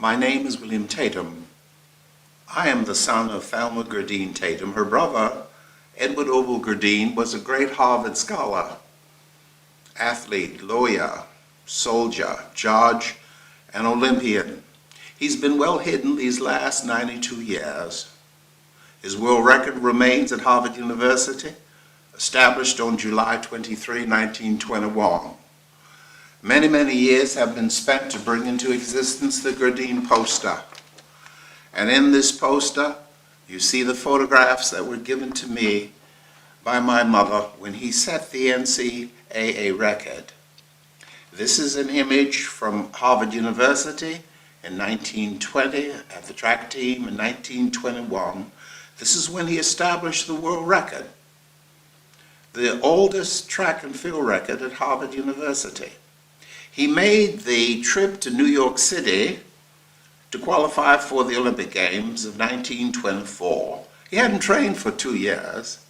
My name is William Tatum. I am the son of Thelma Gourdin Tatum. Her brother, Edward Orval Gourdin, was a great Harvard scholar, athlete, lawyer, soldier, judge, and Olympian. He's been well hidden these last 92 years. His world record remains at Harvard University, established on July 23, 1921. Many, many years have been spent to bring into existence the Gourdin poster. And in this poster, you see the photographs that were given to me by my mother when he set the NCAA record. This is an image from Harvard University in 1920 at the track team in 1921. This is when he established the world record, the oldest track and field record at Harvard University. He made the trip to New York City to qualify for the Olympic Games of 1924. He hadn't trained for 2 years.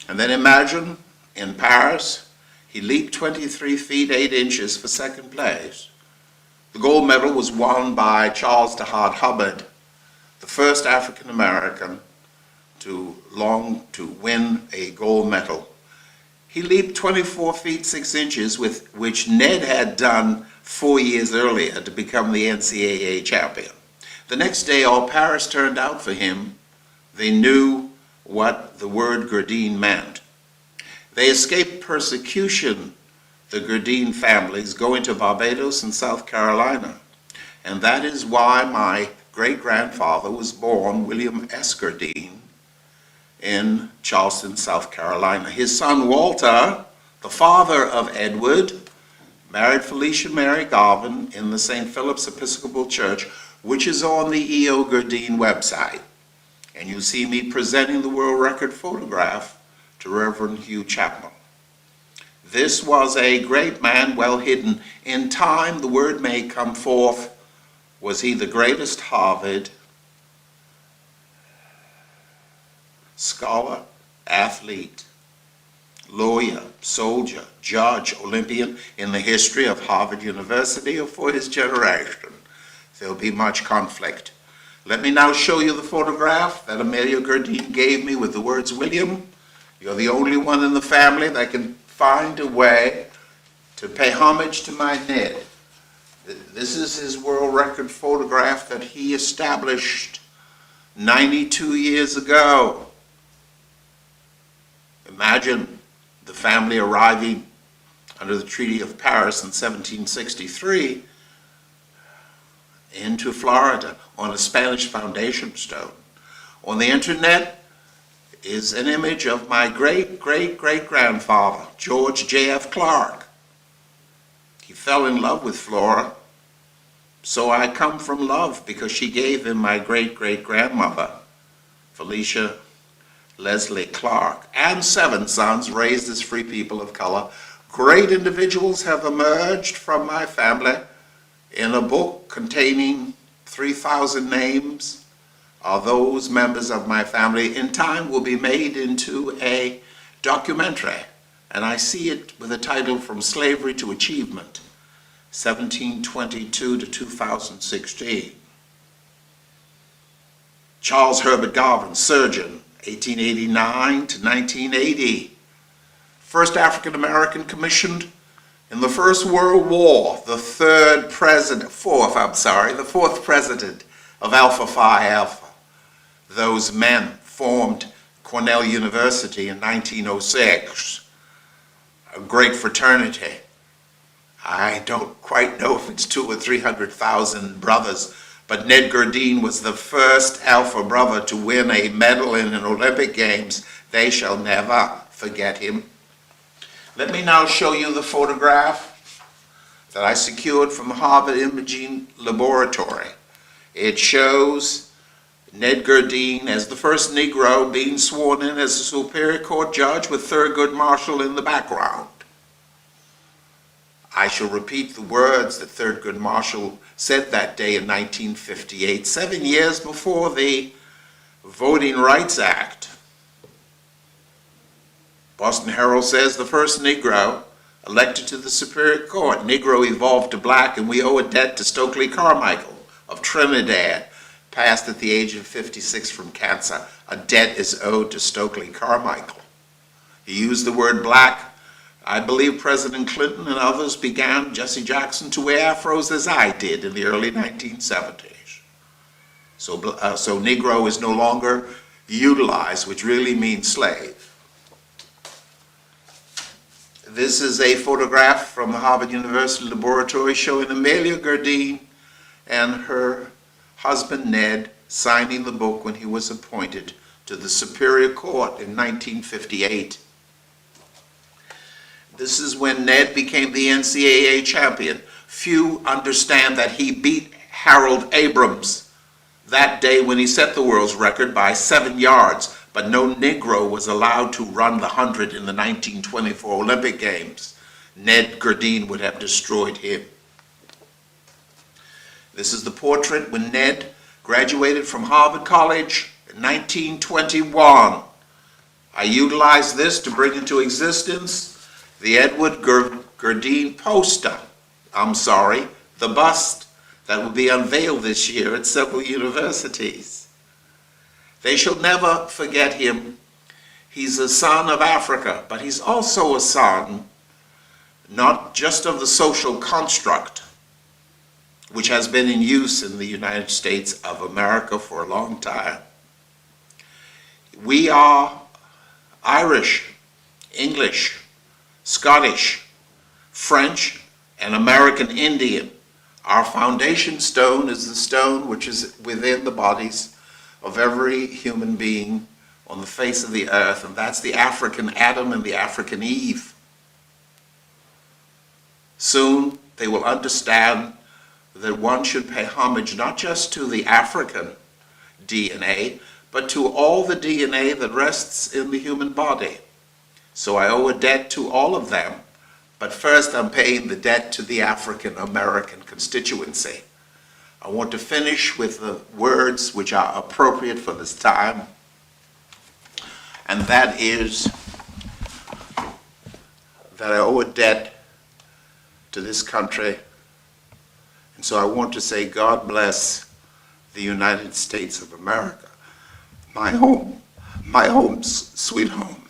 And then imagine, in Paris, he leaped 23 feet 8 inches for second place. The gold medal was won by Charles DeHart Hubbard, the first African American to win a gold medal. He leaped 24 feet 6 inches, which Ned had done 4 years earlier to become the NCAA champion. The next day, all Paris turned out for him. They knew what the word Gourdin meant. They escaped persecution, the Gourdin families, going to Barbados and South Carolina. And that is why my great-grandfather was born William S. Gourdin in Charleston, South Carolina. His son Walter, the father of Edward, married Felicia Mary Garvin in the St. Philip's Episcopal Church, which is on the E.O. Gourdin website. And you see me presenting the world record photograph to Reverend Hugh Chapman. This was a great man, well hidden. In time, the word may come forth. Was he the greatest Harvard scholar, athlete, lawyer, soldier, judge, Olympian in the history of Harvard University or for his generation? There'll be much conflict. Let me now show you the photograph that Amelia Gourdin gave me with the words, William, you're the only one in the family that can find a way to pay homage to my Ned. This is his world record photograph that he established 92 years ago. Imagine the family arriving under the Treaty of Paris in 1763 into Florida on a Spanish foundation stone. On the internet is an image of my great-great-great-grandfather, George J.F. Clark. He fell in love with Flora, so I come from love because she gave him my great-great-grandmother, Felicia Leslie Clark, and 7 sons raised as free people of color. Great individuals have emerged from my family. In a book containing 3,000 names of those members of my family, in time will be made into a documentary, and I see it with a title From Slavery to Achievement, 1722 to 2016. Charles Herbert Garvin, surgeon, 1889 to 1980. First African American commissioned in the First World War, the fourth president of Alpha Phi Alpha. Those men formed Cornell University in 1906, a great fraternity. I don't quite know if it's 200,000 or 300,000 brothers, but Ned Gourdin was the first Alpha brother to win a medal in an Olympic Games. They shall never forget him. Let me now show you the photograph that I secured from Harvard Imaging Laboratory. It shows Ned Gourdin as the first Negro being sworn in as a Superior Court judge with Thurgood Marshall in the background. I shall repeat the words that Thurgood Marshall said that day in 1958, 7 years before the Voting Rights Act. Boston Herald says the first Negro elected to the Superior Court. Negro evolved to black, and we owe a debt to Stokely Carmichael. of Trinidad passed at the age of 56 from cancer. A debt is owed to Stokely Carmichael. He used the word black. I believe President Clinton and others began, Jesse Jackson, to wear afros as I did in the early 1970s. So Negro is no longer utilized, which really means slave. This is a photograph from the Harvard University Laboratory showing Amelia Gourdin and her husband Ned signing the book when he was appointed to the Superior Court in 1958. This is when Ned became the NCAA champion. Few understand that he beat Harold Abrams that day when he set the world's record by 7 yards, but no Negro was allowed to run the 100 in the 1924 Olympic Games. Ned Gourdin would have destroyed him. This is the portrait when Ned graduated from Harvard College in 1921. I utilized this to bring into existence the Edward Gourdin poster, the bust that will be unveiled this year at several universities. They shall never forget him. He's a son of Africa, but he's also a son not just of the social construct, which has been in use in the United States of America for a long time. We are Irish, English, Scottish, French, and American Indian. Our foundation stone is the stone which is within the bodies of every human being on the face of the earth, and that's the African Adam and the African Eve. Soon they will understand that one should pay homage not just to the African DNA, but to all the DNA that rests in the human body. So I owe a debt to all of them, but first I'm paying the debt to the African American constituency. I want to finish with the words which are appropriate for this time, and that is that I owe a debt to this country, and so I want to say God bless the United States of America, my home, sweet home.